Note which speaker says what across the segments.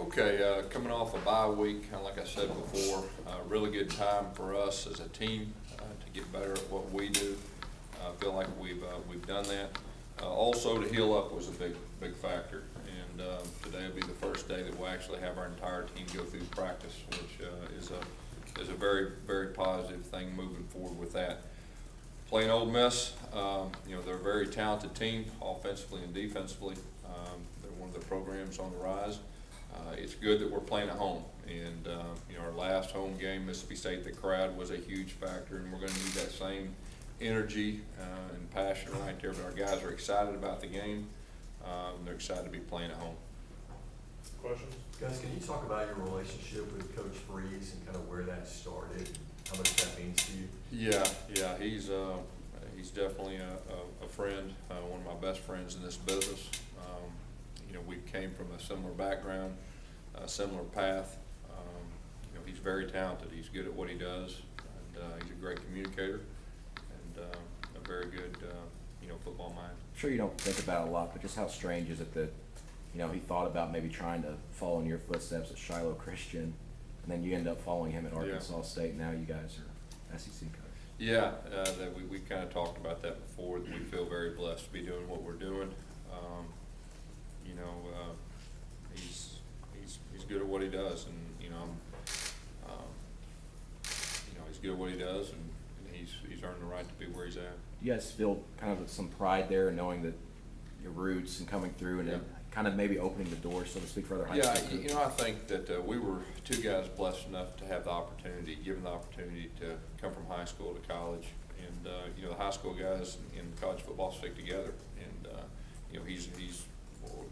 Speaker 1: Okay, coming off a bye week, kind of like I said before, really good time for us as a team to get better at what we do. I feel like we've done that. Also, to heal up was a big factor, and today will be the first day that we'll actually have our entire team go through practice, which is a very positive thing moving forward with that. Playing Ole Miss, they're a very talented team, offensively and defensively. They're one of the programs on the rise. It's good that we're playing at home, and our last home game, Mississippi State, the crowd was a huge factor, and we're going to need that same energy and passion right there. But our guys are excited about the game. They're excited to be playing at home.
Speaker 2: Questions?
Speaker 3: Guys, can you talk about your relationship with Coach Freeze and kind of where that started, how much that means to you?
Speaker 1: Yeah, he's definitely a friend, one of my best friends in this business. We came from a similar background, a similar path. He's very talented. He's good at what he does, and he's a great communicator and a very good, football mind.
Speaker 4: I'm sure you don't think about it a lot, but just how strange is it that, he thought about maybe trying to follow in your footsteps at Shiloh Christian, and then you end up following him at Arkansas State, and now you guys are SEC coach.
Speaker 1: Yeah, that we kind of talked about that before. That we feel very blessed to be doing what we're doing. He's good at what he does, and he's good at what he does, and he's earned the right to be where he's at.
Speaker 4: Do you guys feel kind of some pride there, knowing that your roots and coming through, and then kind of maybe opening the door, so to speak, for other high school?
Speaker 1: Yeah, I think that we were two guys blessed enough to have the opportunity, given the opportunity to come from high school to college, and the high school guys in college football stick together, and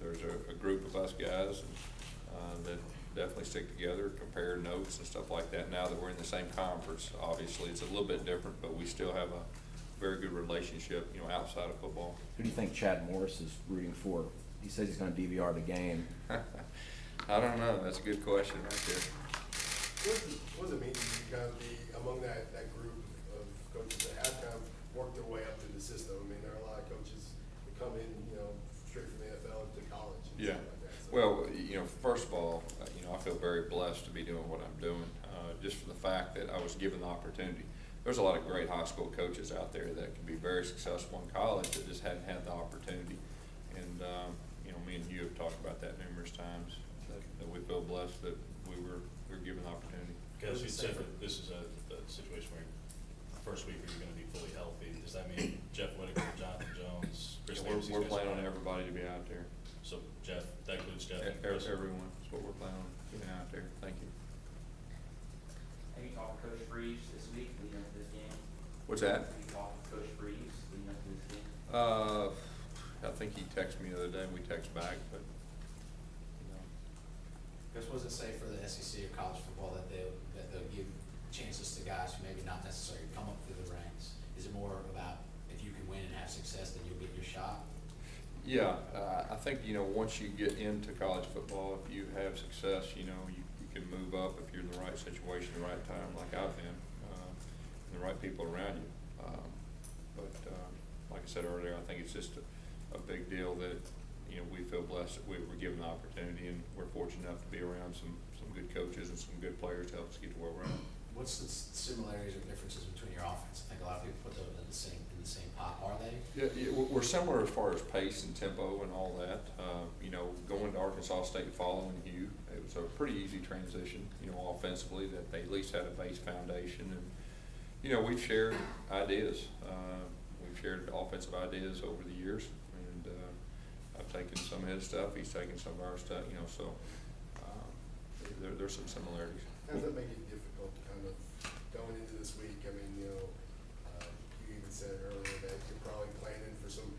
Speaker 1: there's a group of us guys that definitely stick together, compare notes and stuff like that. Now that we're in the same conference, obviously it's a little bit different, but we still have a very good relationship, outside of football.
Speaker 4: Who do you think Chad Morris is rooting for? He says he's going to DVR the game.
Speaker 1: I don't know. That's a good question right there.
Speaker 2: What does it mean to you kind of be among that group of coaches that have kind of worked their way up through the system? I mean, there are a lot of coaches that come in, straight from the NFL to college and stuff like that. So.
Speaker 1: Well, first of all, I feel very blessed to be doing what I'm doing, just for the fact that I was given the opportunity. There's a lot of great high school coaches out there that can be very successful in college that just hadn't had the opportunity. And, me and you have talked about that numerous times, that we feel blessed that we were given the opportunity.
Speaker 5: Guys, you said that this is a situation where first week you're going to be fully healthy. Does that mean Jeff Whitaker, Jonathan Jones, Chris Davis?
Speaker 1: We're planning on everybody to be out there.
Speaker 5: So Jeff, that includes Jeff?
Speaker 1: Everyone. That's what we're planning on getting out there. Thank you.
Speaker 6: Have you talked to Coach Freeze this week leading up to this game?
Speaker 1: What's that?
Speaker 6: Have you talked to Coach Freeze leading up to this game?
Speaker 1: I think he texted me the other day, and we text back, but,
Speaker 7: Gus, what does it say for the SEC or college football that they'll give chances to guys who maybe not necessarily come up through the ranks? Is it more about if you can win and have success, then you'll get your shot?
Speaker 1: Yeah, I think, once you get into college football, if you have success, you can move up if you're in the right situation, the right time, like I've been, and the right people around you. But like I said earlier, I think it's just a big deal that, we feel blessed that we were given the opportunity, and we're fortunate enough to be around some good coaches and some good players to help us get to where we're at.
Speaker 7: What's the similarities or differences between your offense? I think a lot of people put those in the same pot. Are they?
Speaker 1: Yeah, we're similar as far as pace and tempo and all that. Going to Arkansas State following Hugh, it was a pretty easy transition, offensively, that they at least had a base foundation. And, we've shared ideas. We've shared offensive ideas over the years. And I've taken some of his stuff. He's taken some of our stuff, so there's some similarities.
Speaker 2: How does that make it difficult kind of going into this week? I mean, you even said earlier that you're probably planning for some,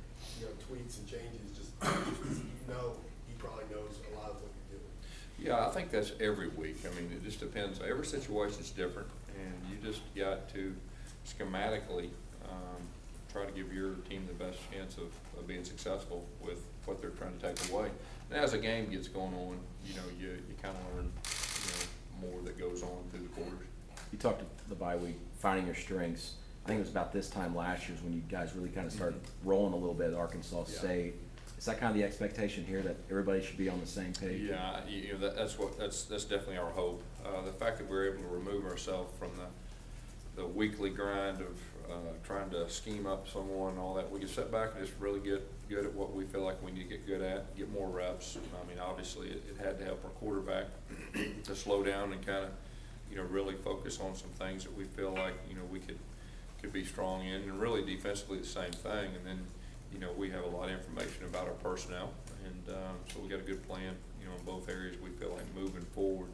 Speaker 2: tweaks and changes, just he probably knows a lot of what you're doing.
Speaker 1: Yeah, I think that's every week. I mean, it just depends. Every situation is different, and you just got to schematically try to give your team the best chance of being successful with what they're trying to take away. And as a game gets going on, you kind of learn, more that goes on through the quarters.
Speaker 4: You talked to the bye week, finding your strengths. I think it was about this time last year when you guys really kind of started rolling a little bit at Arkansas State. Is that kind of the expectation here, that everybody should be on the same page?
Speaker 1: Yeah, that's definitely our hope. The fact that we're able to remove ourselves from the weekly grind of trying to scheme up someone and all that, we can sit back and just really get good at what we feel like we need to get good at, get more reps. I mean, obviously, it had to help our quarterback to slow down and kind of, really focus on some things that we feel like, we could be strong in, and really defensively the same thing. And then, we have a lot of information about our personnel, and so we got a good plan, in both areas. We feel like moving forward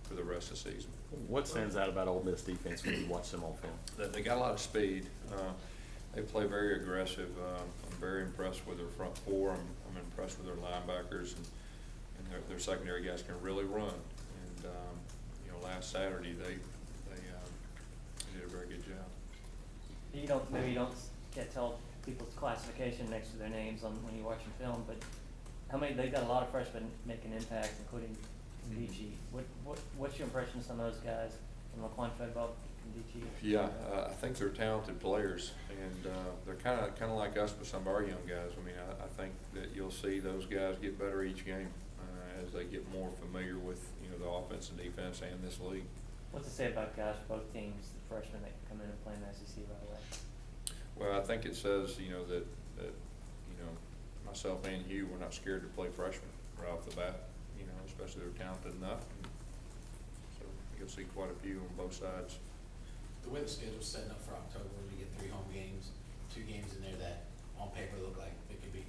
Speaker 1: for the rest of the season.
Speaker 8: What stands out about Ole Miss defense when you watch them on film?
Speaker 1: They got a lot of speed. They play very aggressive. I'm very impressed with their front four. I'm impressed with their linebackers, and their secondary guys can really run. And last Saturday they did a very good job.
Speaker 9: Maybe you don't can't tell people's classification next to their names when you watch film, but they've got a lot of freshmen making impacts, including Beachy. What's your impression of some of those guys from Laquan Treadwell and Beachy?
Speaker 1: Yeah, I think they're talented players, and they're kind of like us with some of our young guys. I mean, I think that you'll see those guys get better each game as they get more familiar with the offense and defense and this league.
Speaker 9: What's it say about guys for both teams, the freshmen that come in and play in the SEC right away?
Speaker 1: Well, I think it says that myself and Hugh, we're not scared to play freshmen right off the bat. Especially they're talented enough. So you'll see quite a few on both sides.
Speaker 7: The way the schedule's setting up for October, you get 3 home games, 2 games in there that on paper look like they could be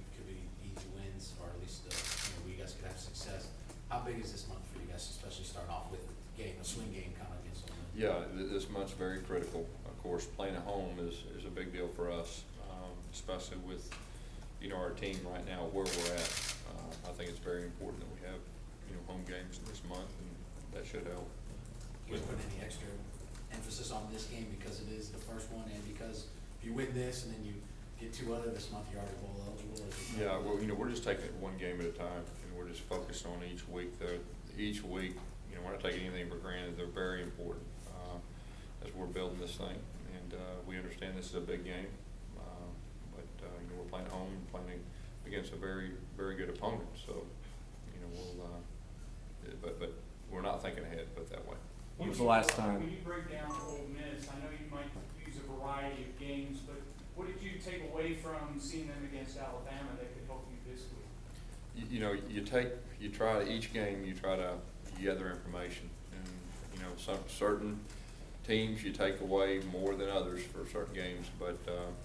Speaker 7: easy wins, or at least where you guys could have success. How big is this month for you guys, especially starting off with a swing game kind of against them?
Speaker 1: Yeah, this month's very critical. Of course, playing at home is a big deal for us, especially with our team right now where we're at. I think it's very important that we have home games this month, and that should help.
Speaker 7: You guys put any extra emphasis on this game because it is the first one, and because if you win this and then you get 2 other this month, you're already bowl eligible?
Speaker 1: Yeah, well, we're just taking it one game at a time, and we're just focused on each week. Each week, we're not taking anything for granted. They're very important as we're building this thing, and we understand this is a big game, but we're playing at home and playing against a very, very good opponent. So, but we're not thinking ahead, put it that way.
Speaker 4: When was the last time?
Speaker 10: When you break down Ole Miss, I know you might use a variety of games, but what did you take away from seeing them against Alabama that could help you this week?
Speaker 1: You try each game, you try to gather information, and some certain teams you take away more than others for certain games, but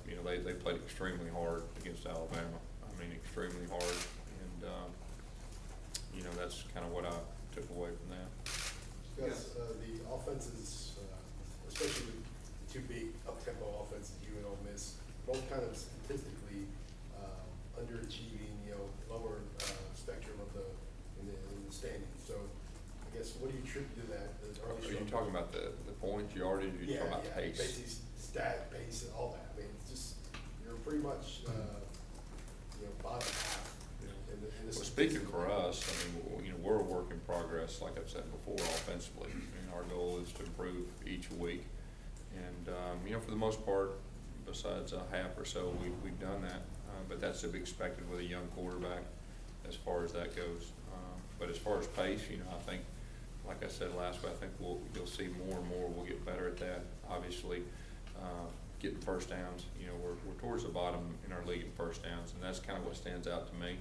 Speaker 1: they played extremely hard against Alabama. I mean, extremely hard, and that's kind of what I took away from that.
Speaker 2: Yes, the offenses, especially the 2 big up-tempo offenses, you and Ole Miss, both kind of statistically underachieving, lower spectrum of in the standings. So I guess what do you attribute to that?
Speaker 1: Are you talking about the points, yardage, you're talking about pace?
Speaker 2: Basically stat, pace, and all that. I mean, it's just, you're pretty much, bottom half.
Speaker 1: Well, speaking for us, I mean, we're a work in progress, like I've said before, offensively. Our goal is to improve each week. And, for the most part, besides a half or so, we've done that. But that's to be expected with a young quarterback as far as that goes. But as far as pace, I think, like I said last week, I think you'll see more and more. We'll get better at that. Obviously, getting first downs, we're towards the bottom in our league in first downs, and that's kind of what stands out to me.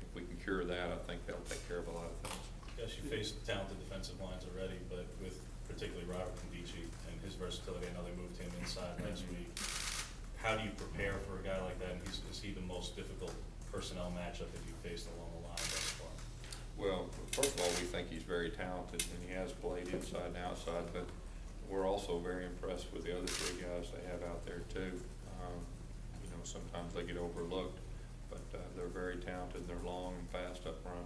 Speaker 1: If we can cure that, I think that'll take care of a lot of things.
Speaker 5: Yes, you faced talented defensive lines already, but with particularly Robert Condici and his versatility, I know they moved him inside last week. How do you prepare for a guy like that? And is he the most difficult personnel matchup that you faced along the line thus far?
Speaker 1: Well, first of all, we think he's very talented, and he has played inside and outside, but we're also very impressed with the other 3 guys they have out there too. Sometimes they get overlooked, but they're very talented. They're long and fast up front.